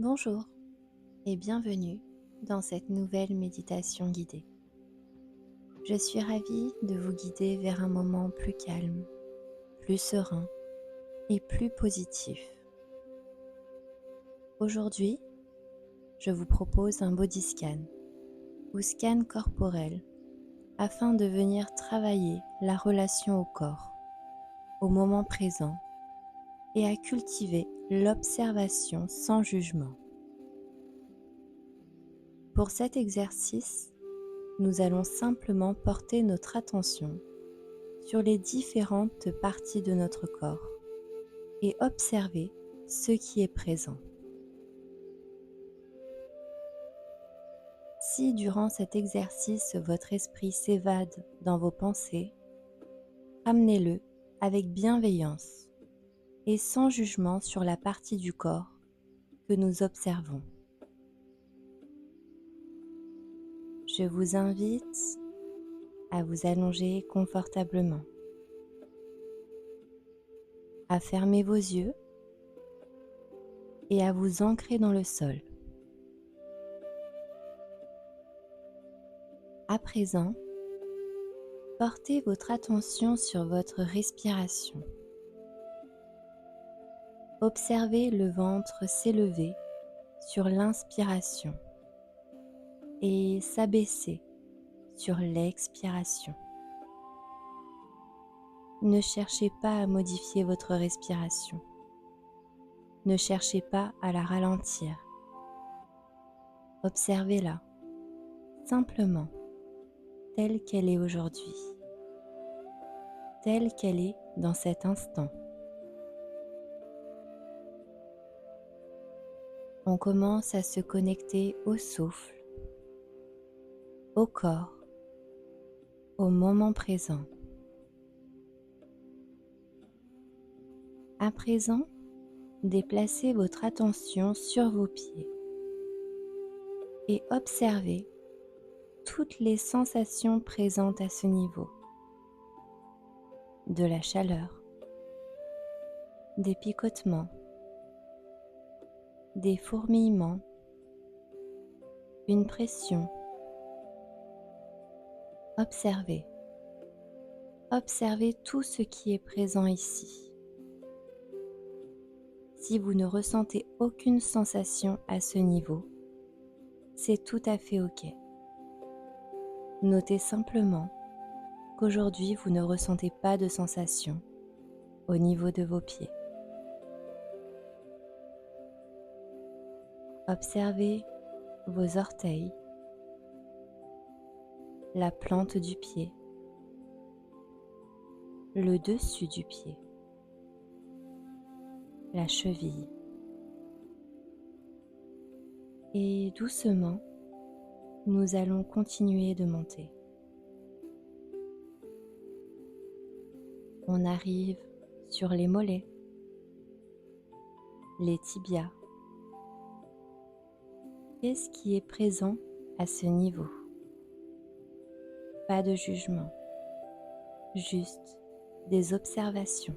Bonjour et bienvenue dans cette nouvelle méditation guidée. Je suis ravie de vous guider vers un moment plus calme, plus serein et plus positif. Aujourd'hui, je vous propose un body scan ou scan corporel afin de venir travailler la relation au corps, au moment présent et à cultiver l'observation sans jugement. Pour cet exercice, nous allons simplement porter notre attention sur les différentes parties de notre corps et observer ce qui est présent. Si durant cet exercice votre esprit s'évade dans vos pensées, ramenez-le avec bienveillance et sans jugement sur la partie du corps que nous observons. Je vous invite à vous allonger confortablement, à fermer vos yeux et à vous ancrer dans le sol. À présent, portez votre attention sur votre respiration. Observez le ventre s'élever sur l'inspiration et s'abaisser sur l'expiration. Ne cherchez pas à modifier votre respiration. Ne cherchez pas à la ralentir. Observez-la simplement telle qu'elle est aujourd'hui, telle qu'elle est dans cet instant. On commence à se connecter au souffle, au corps, au moment présent. À présent, déplacez votre attention sur vos pieds et observez toutes les sensations présentes à ce niveau. De la chaleur, des picotements, des fourmillements, une pression. Observez. Observez tout ce qui est présent ici. Si vous ne ressentez aucune sensation à ce niveau, c'est tout à fait OK. Notez simplement qu'aujourd'hui vous ne ressentez pas de sensation au niveau de vos pieds. Observez vos orteils, la plante du pied, le dessus du pied, la cheville. Et doucement, nous allons continuer de monter. On arrive sur les mollets, les tibias. Qu'est-ce qui est présent à ce niveau? Pas de jugement, juste des observations.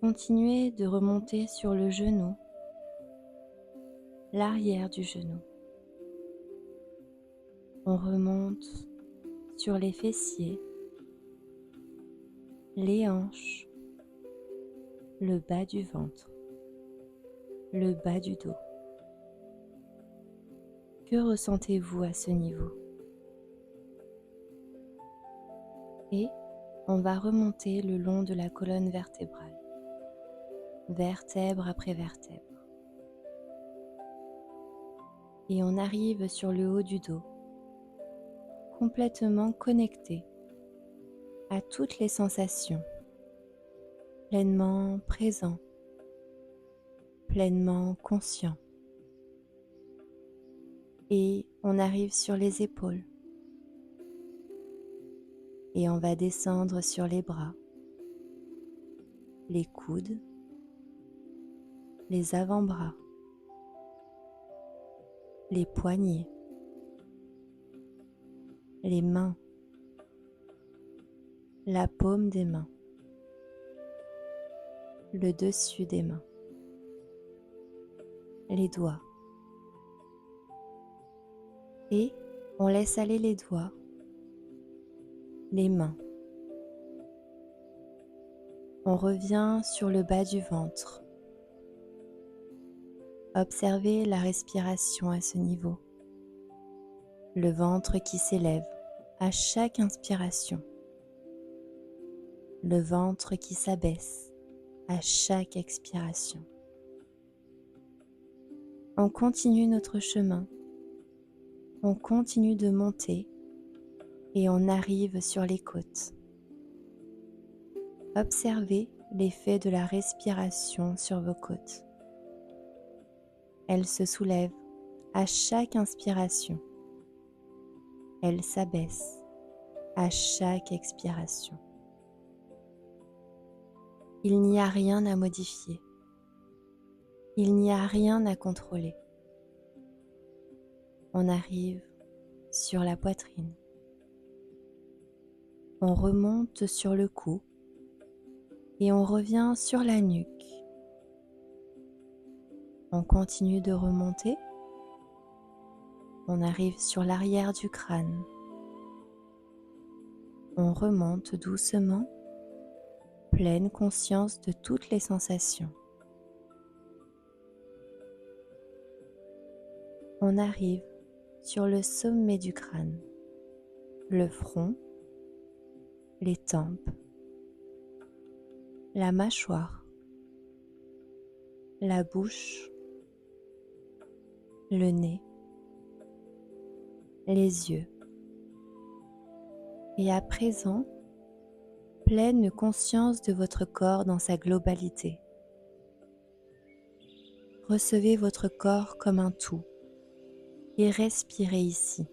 Continuez de remonter sur le genou, l'arrière du genou. On remonte sur les fessiers, les hanches, le bas du ventre, le bas du dos. Que ressentez-vous à ce niveau? Et on va remonter le long de la colonne vertébrale, vertèbre après vertèbre. Et on arrive sur le haut du dos, complètement connecté à toutes les sensations, pleinement présent, pleinement conscient. Et on arrive sur les épaules. Et on va descendre sur les bras, les coudes, les avant-bras, les poignets, les mains, la paume des mains, le dessus des mains. les doigts. Et on laisse aller les doigts, les mains. On revient sur le bas du ventre. Observez la respiration à ce niveau. Le ventre qui s'élève à chaque inspiration. Le ventre qui s'abaisse à chaque expiration. On continue notre chemin. On continue de monter et on arrive sur les côtes. Observez l'effet de la respiration sur vos côtes. Elle se soulève à chaque inspiration. Elle s'abaisse à chaque expiration. Il n'y a rien à modifier. Il n'y a rien à contrôler. On arrive sur la poitrine. On remonte sur le cou et on revient sur la nuque. On continue de remonter. On arrive sur l'arrière du crâne. On remonte doucement, pleine conscience de toutes les sensations. On arrive sur le sommet du crâne, le front, les tempes, la mâchoire, la bouche, le nez, les yeux. Et à présent, pleine conscience de votre corps dans sa globalité. Recevez votre corps comme un tout et respirez ici.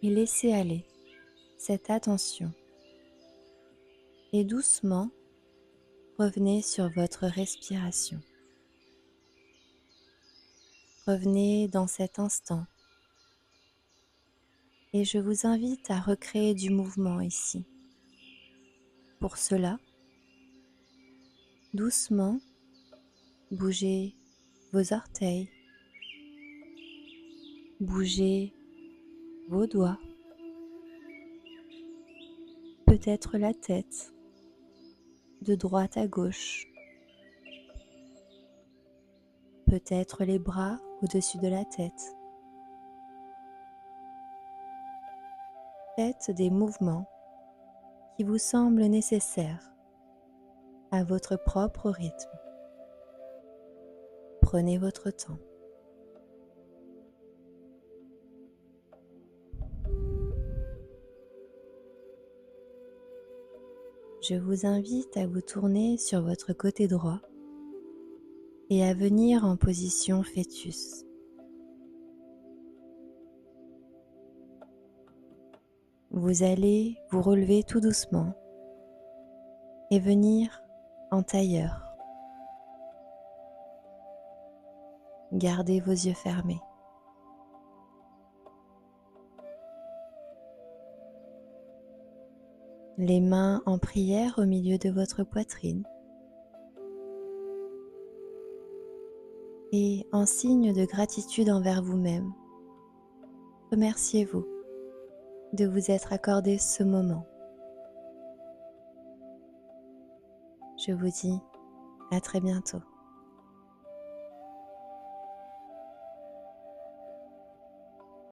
Et laissez aller cette attention. Et doucement, revenez sur votre respiration. Revenez dans cet instant. Et je vous invite à recréer du mouvement ici. Pour cela, doucement, bougez vos orteils, bougez vos doigts, peut-être la tête, de droite à gauche, peut-être les bras au-dessus de la tête. Faites des mouvements qui vous semblent nécessaires à votre propre rythme. Prenez votre temps. Je vous invite à vous tourner sur votre côté droit et à venir en position fœtus. Vous allez vous relever tout doucement et venir en tailleur. Gardez vos yeux fermés. Les mains en prière au milieu de votre poitrine. Et en signe de gratitude envers vous-même, remerciez-vous de vous être accordé ce moment. Je vous dis à très bientôt.